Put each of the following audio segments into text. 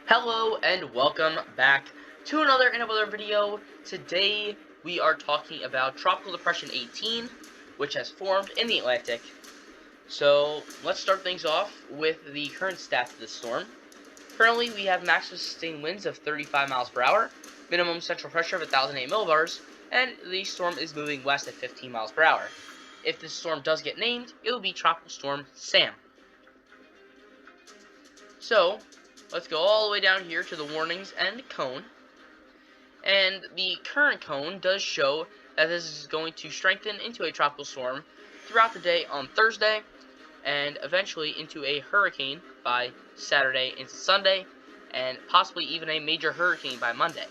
Hello and welcome back to another video. Today we are talking about Tropical Depression 18, which has formed in the Atlantic. So let's start things off with the current stats of this storm. Currently we have maximum sustained winds of 35 miles per hour, minimum central pressure of 1,008 millibars, and the storm is moving west at 15 miles per hour. If this storm does get named, it will be Tropical Storm Sam. So let's go all the way down here to the warnings and cone. And the current cone does show that this is going to strengthen into a tropical storm throughout the day on Thursday, and eventually into a hurricane by Saturday into Sunday, and possibly even a major hurricane by Monday.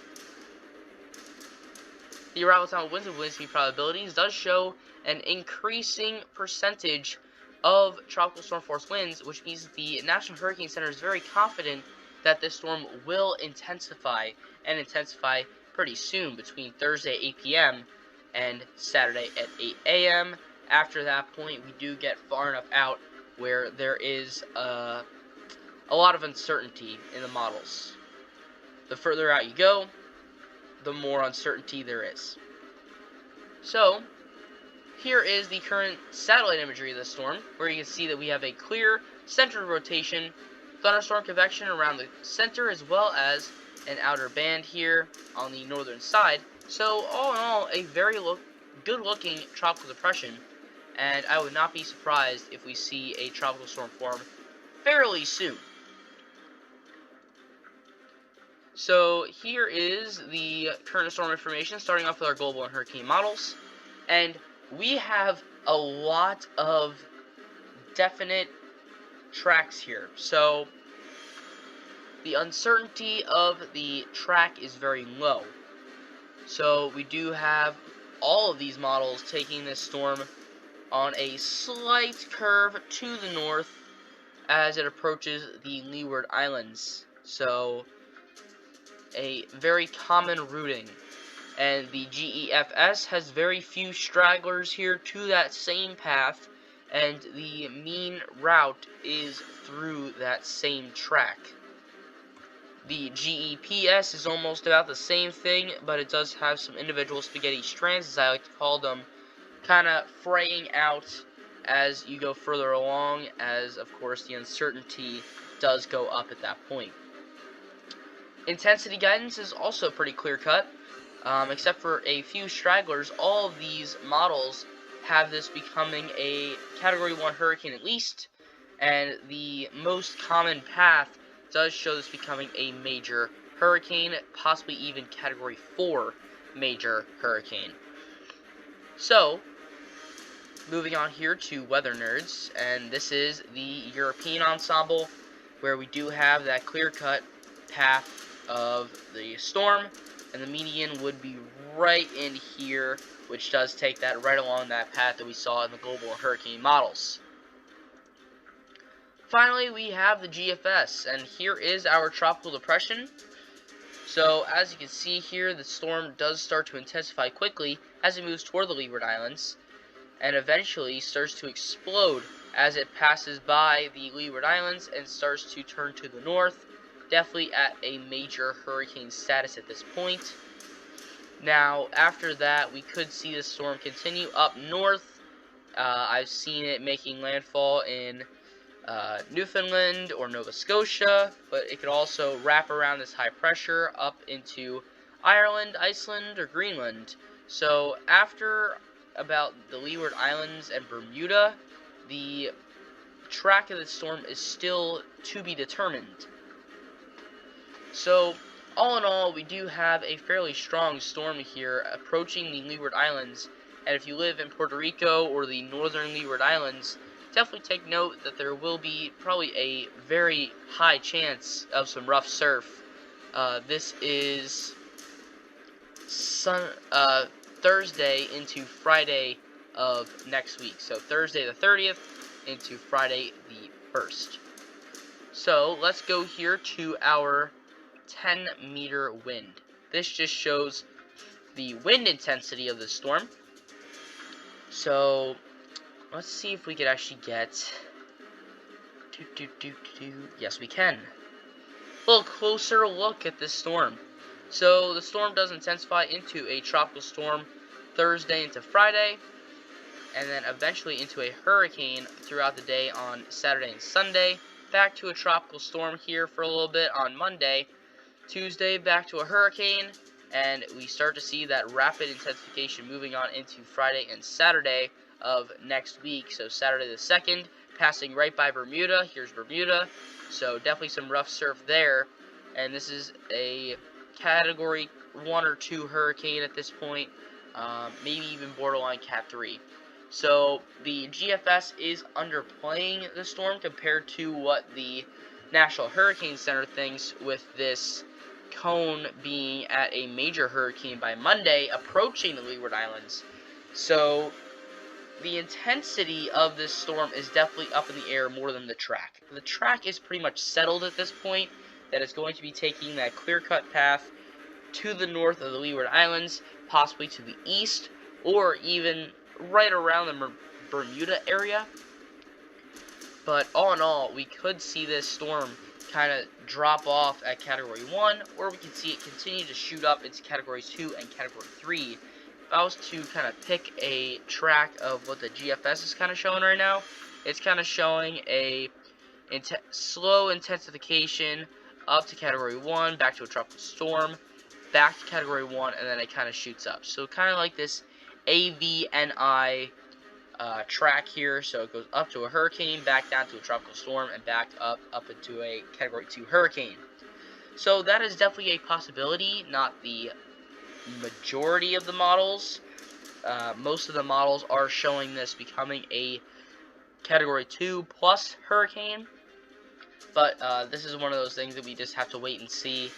The arrival time of winds and wind speed probabilities does show an increasing percentage of tropical storm force winds, which means that the National Hurricane Center is very confident that this storm will intensify pretty soon between Thursday at 8 p.m. and Saturday at 8 a.m. After that point, we do get far enough out where there is a lot of uncertainty in the models. The further out you go, the more uncertainty there is. So, here is the current satellite imagery of the storm, where you can see that we have a clear centered rotation, thunderstorm convection around the center, as well as an outer band here on the northern side. So all in all, a very good looking tropical depression, and I would not be surprised if we see a tropical storm form fairly soon. So here is the current storm information, starting off with our global and hurricane models, and we have a lot of definite tracks here. So the uncertainty of the track is very low. So we do have all of these models taking this storm on a slight curve to the north as it approaches the Leeward Islands. So a very common routing. And the GEFS has very few stragglers here to that same path, and the mean route is through that same track. The GEPS is almost about the same thing, but it does have some individual spaghetti strands, as I like to call them, kind of fraying out as you go further along, as of course the uncertainty does go up at that point. Intensity guidance is also pretty clear-cut. Except for a few stragglers, all of these models have this becoming a Category 1 hurricane at least, and the most common path does show this becoming a major hurricane, possibly even Category 4 major hurricane. So, moving on here to Weather Nerds, and this is the European ensemble, where we do have that clear-cut path of the storm, and the median would be right in here, which does take that right along that path that we saw in the global hurricane models. Finally, we have the GFS, and here is our tropical depression. So, as you can see here, the storm does start to intensify quickly as it moves toward the Leeward Islands, and eventually starts to explode as it passes by the Leeward Islands and starts to turn to the north, definitely at a major hurricane status at this point. Now, after that, we could see the storm continue up north. I've seen it making landfall in Newfoundland or Nova Scotia, but it could also wrap around this high pressure up into Ireland, Iceland, or Greenland. So after about the Leeward Islands and Bermuda, the track of the storm is still to be determined. So all in all, we do have a fairly strong storm here approaching the Leeward Islands, and if you live in Puerto Rico or the northern Leeward Islands, definitely take note that there will be probably a very high chance of some rough surf. This is Thursday into Friday of next week, so Thursday the 30th into Friday the 1st. So let's go here to our 10-meter wind. This just shows the wind intensity of the storm. So let's see if we could actually get... Yes, we can. little closer look at this storm. So the storm does intensify into a tropical storm Thursday into Friday, and then eventually into a hurricane throughout the day on Saturday and Sunday. Back to a tropical storm here for a little bit on Monday. Tuesday, back to a hurricane, and we start to see that rapid intensification moving on into Friday and Saturday of next week. So Saturday the 2nd, passing right by Bermuda. Here's Bermuda. So definitely some rough surf there. And this is a Category 1 or 2 hurricane at this point, maybe even borderline Cat 3. So the GFS is underplaying the storm compared to what the National Hurricane Center thinks, with this cone being at a major hurricane by Monday, approaching the Leeward Islands. So the intensity of this storm is definitely up in the air more than the track. The track is pretty much settled at this point, that it's going to be taking that clear-cut path to the north of the Leeward Islands, possibly to the east, or even right around the Bermuda area. But all in all, we could see this storm kind of drop off at Category 1, or we can see it continue to shoot up into Category 2 and Category 3. If I was to kind of pick a track of what the GFS is kind of showing right now, it's kind of showing a slow intensification up to Category 1, back to a tropical storm, back to Category 1, and then it kind of shoots up. So kind of like this AVNI track here. So it goes up to a hurricane, back down to a tropical storm, and back up into a Category 2 hurricane. So that is definitely a possibility, not the majority of the models. Most of the models are showing this becoming a Category 2 plus hurricane. But this is one of those things that we just have to wait and see.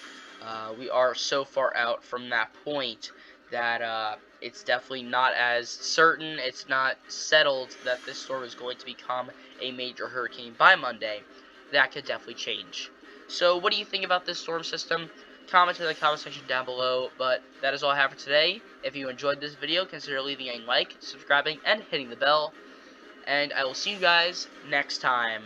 We are so far out from that point that it's definitely not as certain, it's not settled that this storm is going to become a major hurricane by Monday. That could definitely change. So what do you think about this storm system? Comment in the comment section down below. But that is all I have for today. If you enjoyed this video, consider leaving a like, subscribing, and hitting the bell. And I will see you guys next time.